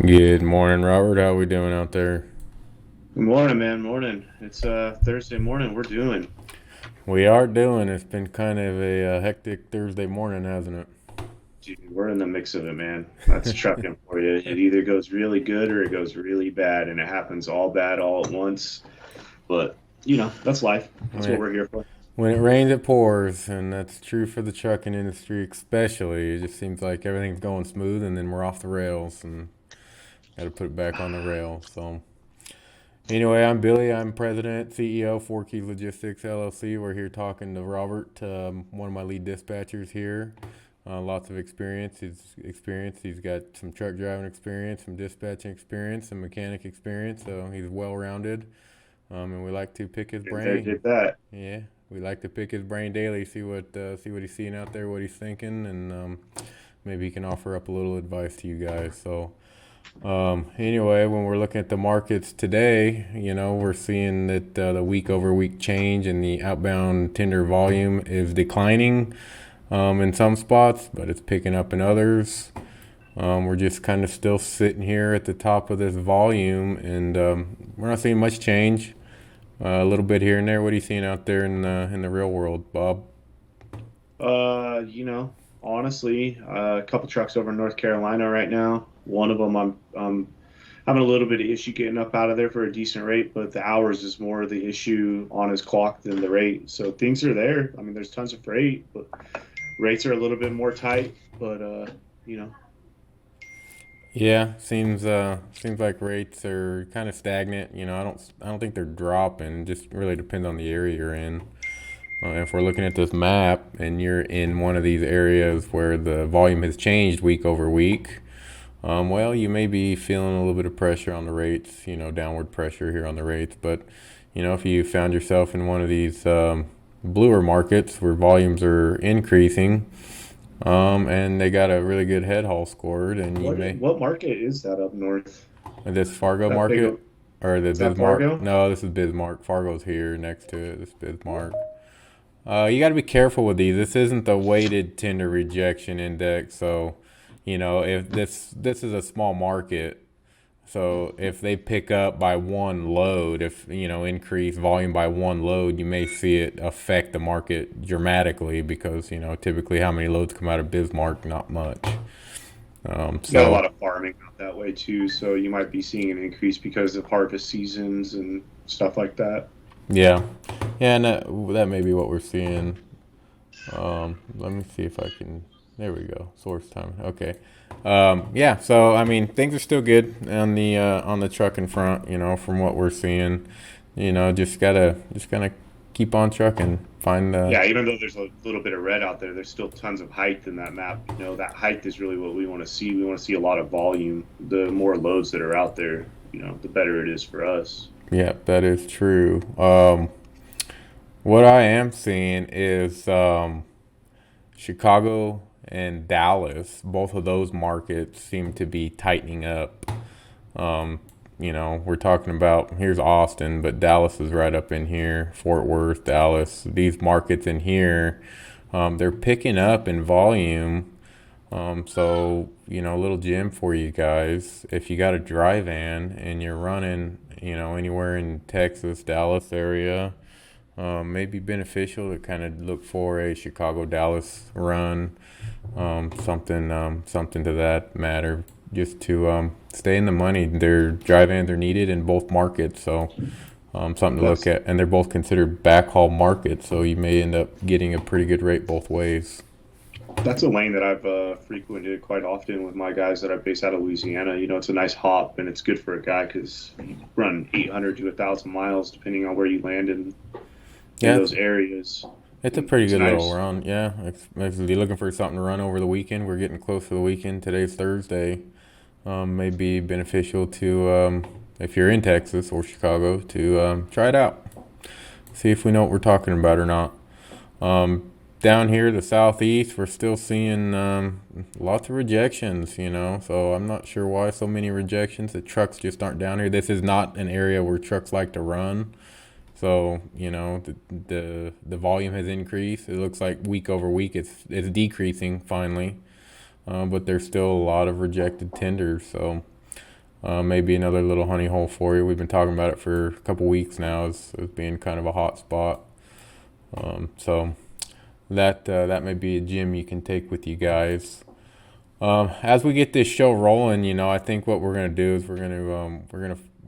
Good morning, Robert. How we doing out there? Good morning, man. Morning. It's Thursday morning. We're doing. We are doing. It's been kind of a hectic Thursday morning, hasn't it? Dude, we're in the mix of it, man. That's trucking for you. It either goes really good or it goes really bad, and it happens all bad all at once. But that's life. That's when what it we're here for. when it rains, it pours, and that's true for the trucking industry, especially. It just seems like everything's going smooth, and then we're off the rails, and got to put it back on the rails. So, anyway, I'm Billy. I'm president, CEO, Four Keys Logistics LLC. We're here talking to Robert, one of my lead dispatchers here. Lots of experience. He's got some truck driving experience, some dispatching experience, some mechanic experience. So he's well rounded. And we like to pick his Been there, brain. did that. Yeah, we like to pick his brain daily, see what he's seeing out there, what he's thinking, and maybe he can offer up a little advice to you guys. So anyway, when we're looking at the markets today, we're seeing that the week over week change and the outbound tender volume is declining in some spots, but it's picking up in others. We're just kind of still sitting here at the top of this volume, and we're not seeing much change. A little bit here and there. What are you seeing out there in the real world, Bob? Honestly, a couple trucks over in North Carolina right now. One of them, I'm having a little bit of issue getting up out of there for a decent rate, but the hours is more the issue on his clock than the rate. So things are there. I mean, there's tons of freight, but rates are a little bit more tight. But you know, Yeah, seems like rates are kind of stagnant. I don't think they're dropping. It just really depends on the area you're in. If we're looking at this map and you're in one of these areas where the volume has changed week over week, well, you may be feeling a little bit of pressure on the rates, downward pressure here on the rates. But, if you found yourself in one of these bluer markets where volumes are increasing, and they got a really good head haul scored, and you may, what market is that up north? this Fargo That big of market, or the is that Bismarck. Fargo? No, this is Bismarck. Fargo's here next to it. This Bismarck. You got to be careful with these. This isn't the weighted tender rejection index, so if this is a small market, so if they pick up by one load, if increase volume by one load, you may see it affect the market dramatically because typically how many loads come out of Bismarck? Not much. You got a So lot of farming out that way too, so you might be seeing an increase because of harvest seasons and stuff like that. yeah, yeah, and that may be what we're seeing. Let me see if I can. There we go. Source time. Okay. Yeah. So I mean, things are still good on the trucking front. From what we're seeing, just gotta keep on trucking. Find Yeah, even though there's a little bit of red out there, there's still tons of height in that map. That height is really what we want to see. We want to see a lot of volume. The more loads that are out there, the better it is for us. Yeah, that is true. What I am seeing is Chicago and Dallas. Both of those markets seem to be tightening up. Um, we're talking about here's Austin, but Dallas is right up in here. Fort Worth, Dallas, these markets in here, they're picking up in volume. So a little gem for you guys. If you got a dry van and you're running, anywhere in Texas, Dallas area, may be beneficial to kind of look for a Chicago Dallas run, something to that matter, just to stay in the money. Their dry vans are needed in both markets, so something to look That's at. And they're both considered backhaul markets, so you may end up getting a pretty good rate both ways. that's a lane that I've frequented quite often with my guys that are based out of Louisiana. It's a nice hop and it's good for a guy because you run 800 to 1,000 miles depending on where you land in Yeah, those areas. it's a And pretty it's good little nice. run. Yeah, if you're looking for something to run over the weekend, we're getting close to the weekend. Today's Thursday. May be beneficial to if you're in Texas or Chicago to try it out. See if we know what we're talking about or not. Down here, the southeast, we're still seeing lots of rejections. So I'm not sure why so many rejections. The trucks just aren't down here. This is not an area where trucks like to run. So the volume has increased. It looks like week over week it's decreasing finally, but there's still a lot of rejected tenders. So maybe another little honey hole for you. We've been talking about it for a couple weeks now as being kind of a hot spot. So that may be a gym you can take with you guys. As we get this show rolling, I think what we're gonna do is we're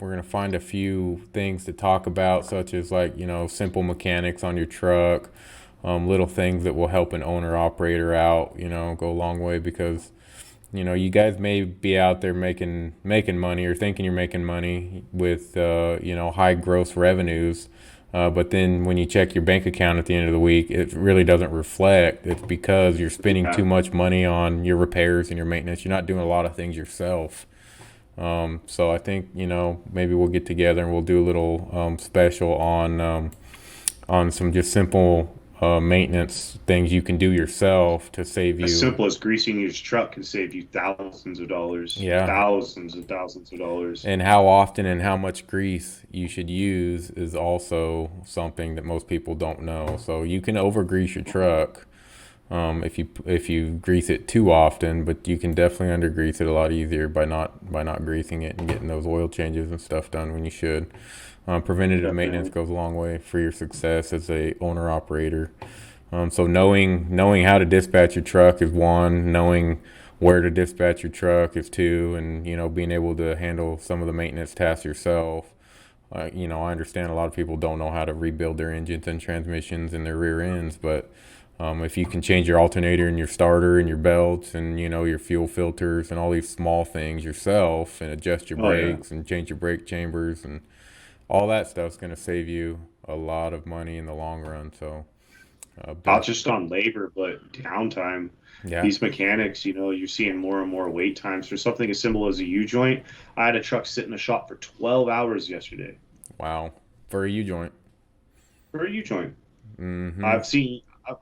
gonna find a few things to talk about, such as like simple mechanics on your truck, little things that will help an owner operator out. Go a long way because you guys may be out there making money or thinking you're making money with high gross revenues, but then when you check your bank account at the end of the week, it really doesn't reflect. It's because you're spending Yeah. too much money on your repairs and your maintenance. You're not doing a lot of things yourself. So I think maybe we'll get together and we'll do a little special on some just simple maintenance things you can do yourself to save As you. simple as greasing your truck can save you thousands of dollars, Yeah, thousands and thousands of dollars. and how often and how much grease you should use is also something that most people don't know. So you can over grease your truck if you grease it too often, but you can definitely under grease it a lot easier by not greasing it and getting those oil changes and stuff done when you should. Preventative maintenance Definitely. goes a long way for your success as a owner operator. So knowing how to dispatch your truck is one. Knowing where to dispatch your truck is two, and being able to handle some of the maintenance tasks yourself. I understand a lot of people don't know how to rebuild their engines and transmissions and their rear ends, but if you can change your alternator and your starter and your belts and your fuel filters and all these small things yourself and adjust your Oh yeah. brakes and change your brake chambers and all that stuff's going to save you a lot of money in the long run. So, Not been just on labor, but downtime. yeah, These mechanics, you're seeing more and more wait times for something as simple as a U joint. I had a truck sit in the shop for 12 hours yesterday wow, for a U joint. for a U joint. Hmm.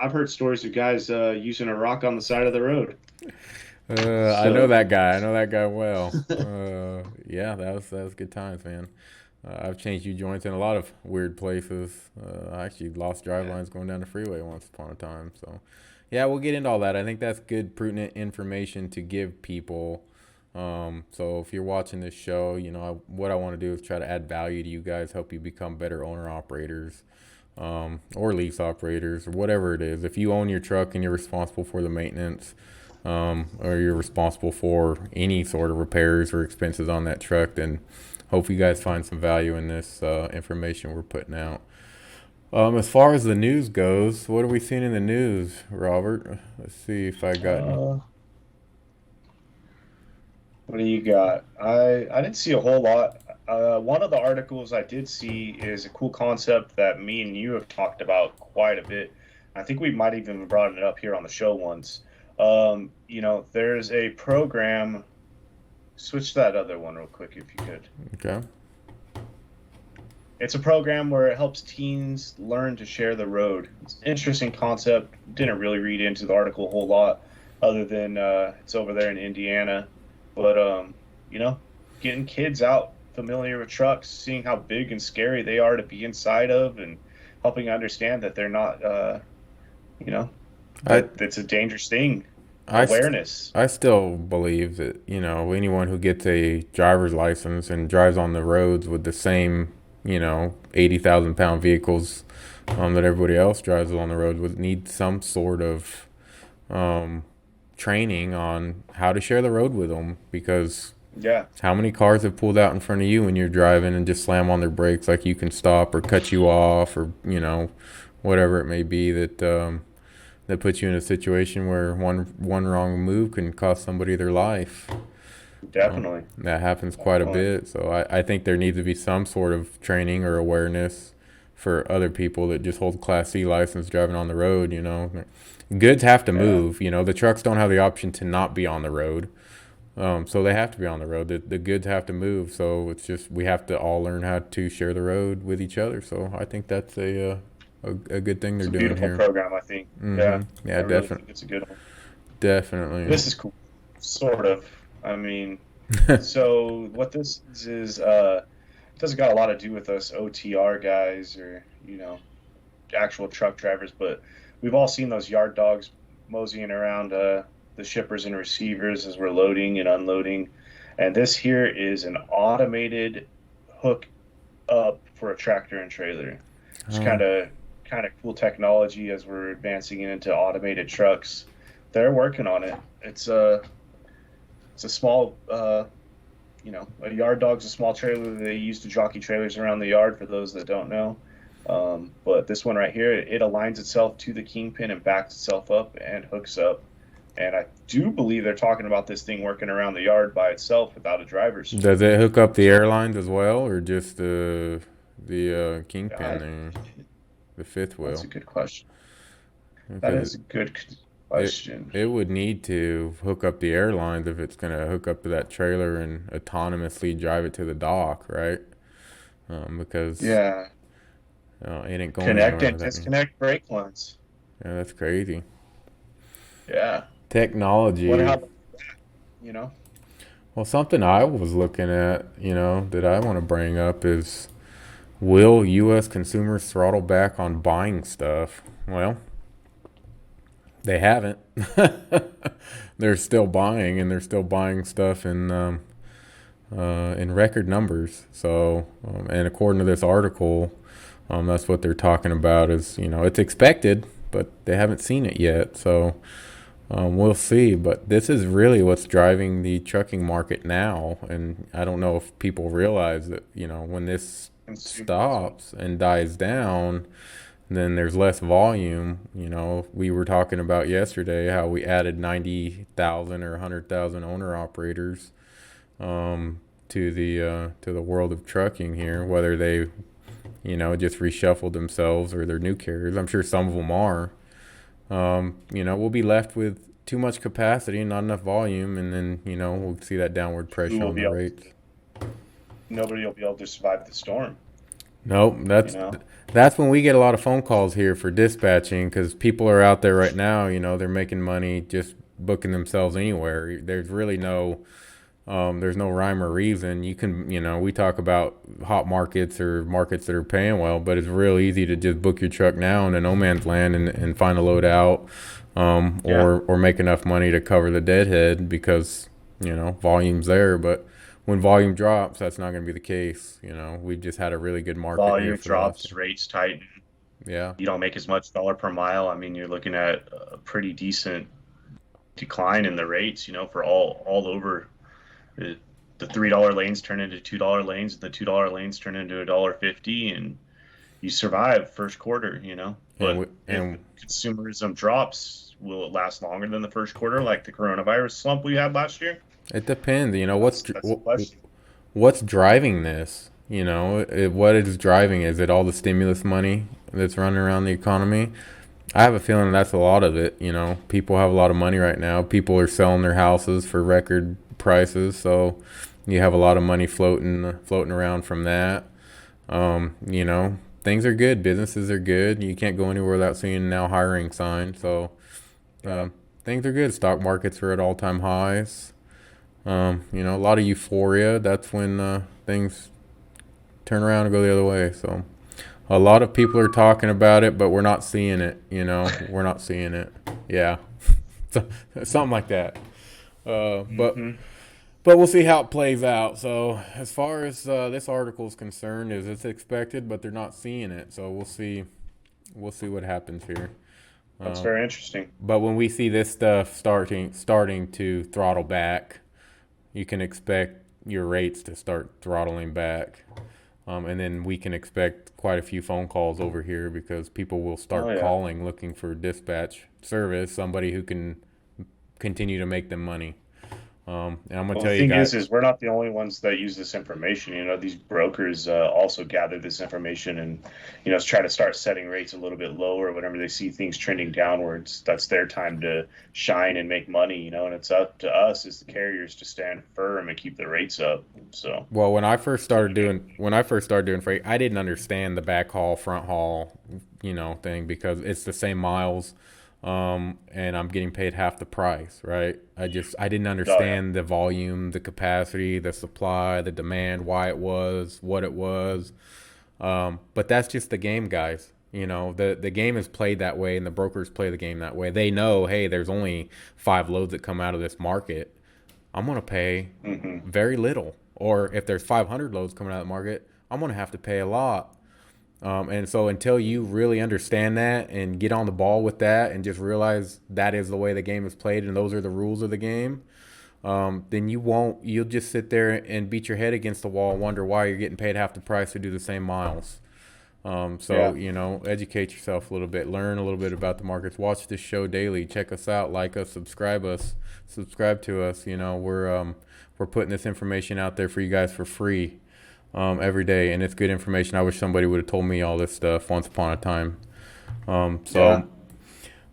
I've heard stories of guys using a rock on the side of the road. I know So, that guy. I know that guy well. Yeah, that was good times, man. I've changed U joints in a lot of weird places. I actually lost drive yeah. lines going down the freeway once upon a time. So, yeah, we'll get into all that. I think that's good, prudent information to give people. So if you're watching this show, what I want to do is try to add value to you guys, help you become better owner operators, or lease operators, or whatever it is. If you own your truck and you're responsible for the maintenance, or you're responsible for any sort of repairs or expenses on that truck, then hope you guys find some value in this information we're putting out. As far as the news goes, what are we seeing in the news, Robert? Let's see if I got any. Uh, what do you got? I didn't see a whole lot. One of the articles I did see is a cool concept that me and you have talked about quite a bit. I think we might even brought it up here on the show once. There's a program. Switch that other one real quick if you could. Okay. It's a program where it helps teens learn to share the road. It's an interesting concept. Didn't really read into the article a whole lot, other than it's over there in Indiana. But you know, getting kids out familiar with trucks, seeing how big and scary they are to be inside of, and helping understand that they're not, I that it's a dangerous thing. I st- Awareness. I still believe that anyone who gets a driver's license and drives on the roads with the same 80,000 pound vehicles that everybody else drives on the road would need some sort of um, training on how to share the road with them, because Yeah, how many cars have pulled out in front of you when you're driving and just slam on their brakes like you can stop or cut you off, or whatever it may be that puts you in a situation where one wrong move can cost somebody their life. definitely, That happens quite a definitely. bit. So I think there needs to be some sort of training or awareness for other people that just hold Class C license driving on the road. Goods have to Yeah. move. The trucks don't have the option to not be on the road. So they have to be on the road. The goods have to move. So it's just we have to all learn how to share the road with each other. So I think that's a good thing they're It's a doing beautiful here. program, I think. Yeah, I Yeah, really think it's a good one. definitely. This is cool, sort of. I mean, so what this is, it doesn't got a lot to do with us OTR guys or, actual truck drivers, but we've all seen those yard dogs moseying around the shippers and receivers as we're loading and unloading. And this here is an automated hook up for a tractor and trailer. It's Oh, kind of cool technology as we're advancing into automated trucks. They're working on it. It's a small a yard dog's a small trailer that they use to jockey trailers around the yard for those that don't know. But this one right here, it aligns itself to the kingpin and backs itself up and hooks up. And I do believe they're talking about this thing working around the yard by itself without a driver's seat. does it hook up the So airlines as well, or just the kingpin I, there, the fifth that's wheel? a good question. That Because is a good it question. it would need to hook up the airlines if it's gonna hook up to that trailer and autonomously drive it to the dock, right? Because Yeah, it ain't going connect anywhere and with that. disconnect brake lines. Yeah, that's crazy. Yeah. Wonder Technology. how, you know? Well, something I was looking at, that I want to bring up is, will U.S. consumers throttle back on buying stuff? Well, they haven't. They're still buying, and they're still buying stuff in record numbers. So, and according to this article, that's what they're talking about. Is it's expected, but they haven't seen it yet. So, we'll see. But this is really what's driving the trucking market now. And I don't know if people realize that when this Consumerism. stops and dies down, then there's less volume. We were talking about yesterday how we added 90,000 or 100,000 owner operators to the world of trucking here, whether they just reshuffled themselves or they're new carriers. I'm sure some of them are. We'll be left with too much capacity and not enough volume, and then we'll see that downward Who pressure will on be the able rates. Nobody will be able to survive the storm, Nope, you know? that's when we get a lot of phone calls here for dispatching because people are out there right now. They're making money just booking themselves anywhere. There's no rhyme or reason. You can, we talk about hot markets or markets that are paying well, but it's real easy to just book your truck now in a no man's land and find a load out, Yeah. or make enough money to cover the deadhead because volume's there. But when volume drops, that's not going to be the case. We've just had a really good market here Volume for the last. drops, rates tighten. Yeah, You don't make as much dollar per mile. I mean, you're looking at a pretty decent decline in the rates, for all over. The, the $3 lanes turn into $2 lanes, and the $2 lanes turn into $1.50, and you survive first quarter, and But if and consumerism drops, will it last longer than the first quarter, like the coronavirus slump we had last year? it depends. That's the question. What's driving this? What is driving? Is it all the stimulus money that's running around the economy? I have a feeling that's a lot of it. People have a lot of money right now. People are selling their houses for record prices, so you have a lot of money floating around from that. Things are good. Businesses are good. You can't go anywhere without seeing now hiring signs. So Yeah. things are good. Stock markets are at all time highs. A lot of euphoria. That's when things turn around and go the other way. So a lot of people are talking about it, but we're not seeing it. We're not seeing it. Yeah, so, something like that. Uh, but Hmm. but we'll see how it plays out. So as far as this article is concerned, is it's expected, but they're not seeing it. So we'll see. We'll see what happens here. That's Uh, very interesting. but when we see this stuff starting to throttle back, you can expect your rates to start throttling back. And then we can expect quite a few phone calls over here because people will Oh start yeah. calling looking for dispatch service, somebody who can continue to make them money. And I'm gonna Well, the tell you thing guys, is we're not the only ones that use this information. These brokers also gather this information and, try to start setting rates a little bit lower whenever they see things trending downwards. That's their time to shine and make money, and it's up to us as the carriers to stand firm and keep the rates up. So well, that's what we do. when I first started doing freight, I didn't understand the back haul, front haul, thing because it's the same miles, and I'm getting paid half the price, right? I didn't Oh yeah. understand the volume, the capacity, the supply, the demand, why it was, what it was. But that's just the game, guys. The game is played that way, and the brokers play the game that way. They know, hey, there's only 5 loads that come out of this market. I'm going to pay Mm-hmm. very little. Or if there's 500 loads coming out of the market, I'm going to have to pay a lot. And so until you really understand that and get on the ball with that and just realize that is the way the game is played and those are the rules of the game, then you'll just sit there and beat your head against the wall and wonder why you're getting paid half the price to do the same miles. Yeah. Educate yourself a little bit, learn a little bit about the markets, watch this show daily, check us out, like us, subscribe to us. We're putting this information out there for you guys for free, every day. And it's good information. I wish somebody would have told me all this stuff once upon a time. Yeah.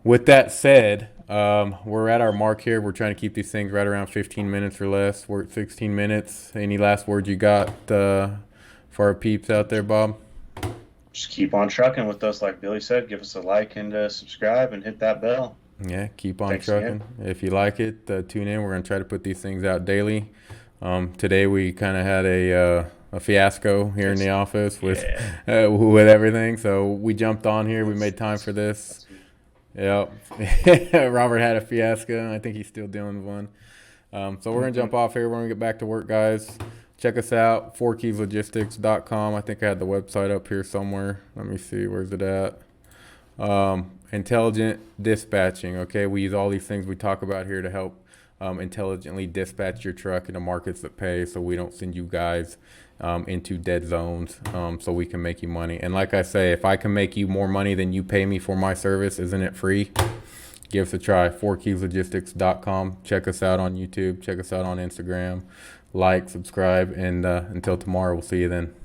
With that said, we're at our mark here. We're trying to keep these things right around 15 minutes or less. We're at 16 minutes. Any last words you got for our peeps out there, Bob? Just keep on trucking with us, like Billy said. Give us a like and subscribe and hit that bell. Yeah, keep on Thanks trucking. If you like it, tune in. We're going to try to put these things out daily. Today we kind of had a fiasco here in the office with with everything. So we jumped on here. We made time for this. Yep. Robert had a fiasco. I think he's still dealing with one. So we're going to jump off here. We're going to get back to work, guys. Check us out, 4keyslogistics.com. I think I had the website up here somewhere. Let me see. Where's it at? Intelligent dispatching. Okay, we use all these things we talk about here to help intelligently dispatch your truck into markets that pay, so we don't send you guys into dead zones, so we can make you money. And like I say, if I can make you more money than you pay me for my service, isn't it free? Give us a try. 4keyslogistics.com. Check us out on YouTube. Check us out on Instagram. Like, subscribe, and until tomorrow, we'll see you then.